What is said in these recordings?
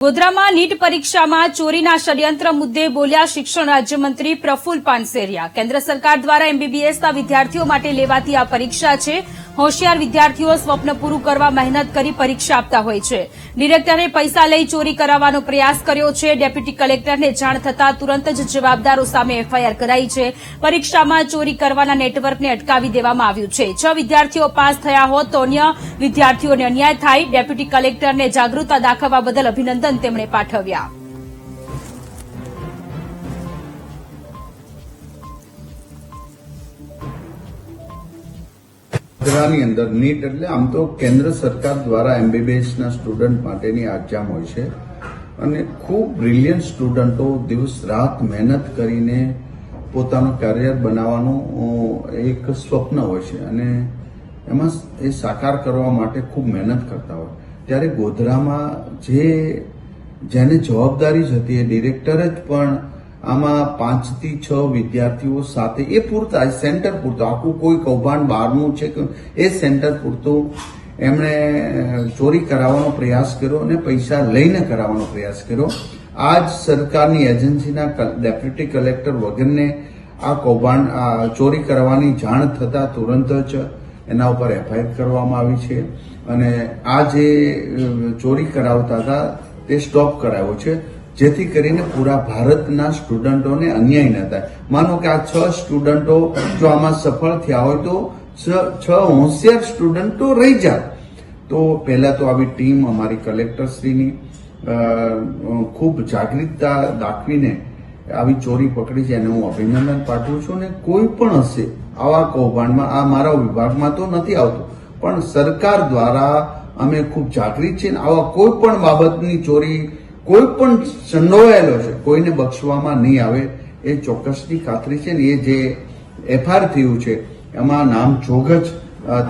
ગોધરામાં NEET પરીક્ષામાં ચોરીના ષડયંત્ર મુદ્દે બોલ્યા શિક્ષણ રાજ્યમંત્રી પ્રફુલ્લ પાનસેરિયા। કેન્દ્ર સરકાર દ્વારા એમબીબીએસના વિદ્યાર્થીઓ માટે લેવાતી આ પરીક્ષા છે। હોશિયાર વિદ્યાર્થીઓ સ્વપ્ન પૂરું કરવા મહેનત કરી પરીક્ષા આપતા હોય છે। ડિરેક્ટરે પૈસા લઈ ચોરી કરાવવાનો પ્રયાસ કર્યો છે। ડેપ્યુટી કલેક્ટરને જાણ થતાં તુરંત જ જવાબદારો સામે એફઆઈઆર કરાઈ છે। પરીક્ષામાં ચોરી કરવાના નેટવર્કને અટકાવી દેવામાં આવ્યું છે। 6 વિદ્યાર્થીઓ પાસ થયા હોત તો અન્ય વિદ્યાર્થીઓને અન્યાય થાય। ડેપ્યુટી કલેક્ટરને જાગૃતતા દાખવવા બદલ અભિનંદન તેમણે પાઠવ્યા। ગોધરાની અંદર નીટ એટલે આમ તો કેન્દ્ર સરકાર દ્વારા એમબીબીએસના સ્ટુડન્ટ માટેની એક્ઝામ હોય છે અને ખૂબ બ્રિલિયન્ટ સ્ટુડન્ટો દિવસ રાત મહેનત કરીને પોતાનું કરિયર બનાવવાનું એક સ્વપ્ન હોય છે અને એમાં એ સાકાર કરવા માટે ખૂબ મહેનત કરતા હોય ત્યારે ગોધરામાં જેને જવાબદારી જ હતી એ ડિરેક્ટર જ પણ આમાં 5 થી 6 વિદ્યાર્થીઓ સાથે એ પૂરતા સેન્ટર પૂરતો આખું કોઈ કૌભાંડ બહારનું છે કે એ સેન્ટર પૂરતું એમણે ચોરી કરાવવાનો પ્રયાસ કર્યો અને પૈસા લઈને કરાવવાનો પ્રયાસ કર્યો। આ જ સરકારની એજન્સીના ડેપ્યુટી કલેક્ટર વગરને આ કૌભાંડ ચોરી કરવાની જાણ થતા તુરંત જ એના ઉપર એફઆઈઆર કરવામાં આવી છે અને આ જે ચોરી કરાવતા હતા તે સ્ટોપ કરાયો છે જેથી કરીને પૂરા ભારતના સ્ટુડન્ટોને અન્યાય ન થાય। માનો કે આ 6 સ્ટુડન્ટો જો આમાં સફળ થયા હોય તો 6 હોશિયાર સ્ટુડન્ટો રહી જાય। તો પહેલા તો આવી ટીમ અમારી કલેક્ટરશ્રીની ખૂબ જાગૃતતા દાખવીને આવી ચોરી પકડી છે એને હું અભિનંદન પાઠવું છું। અને કોઈ પણ હશે આવા કૌભાંડમાં આ મારા વિભાગમાં તો નથી આવતું પણ સરકાર દ્વારા અમે ખૂબ જાગૃત છીએ। આવા કોઈ પણ બાબતની ચોરી કોઈ પણ સંડોવાયેલો છે કોઈને બક્ષવામાં નહીં આવે એ ચોક્કસની ખાતરી છે ને એ જે એફઆઈઆર થયું છે એમાં નામજોગ જ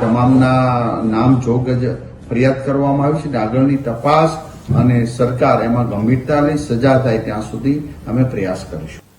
તમામના નામજોગ જ ફરિયાદ કરવામાં આવી છે અને આગળની તપાસ અને સરકાર એમાં ગંભીરતા લઈ સજા થાય ત્યાં સુધી અમે પ્રયાસ કરીશું।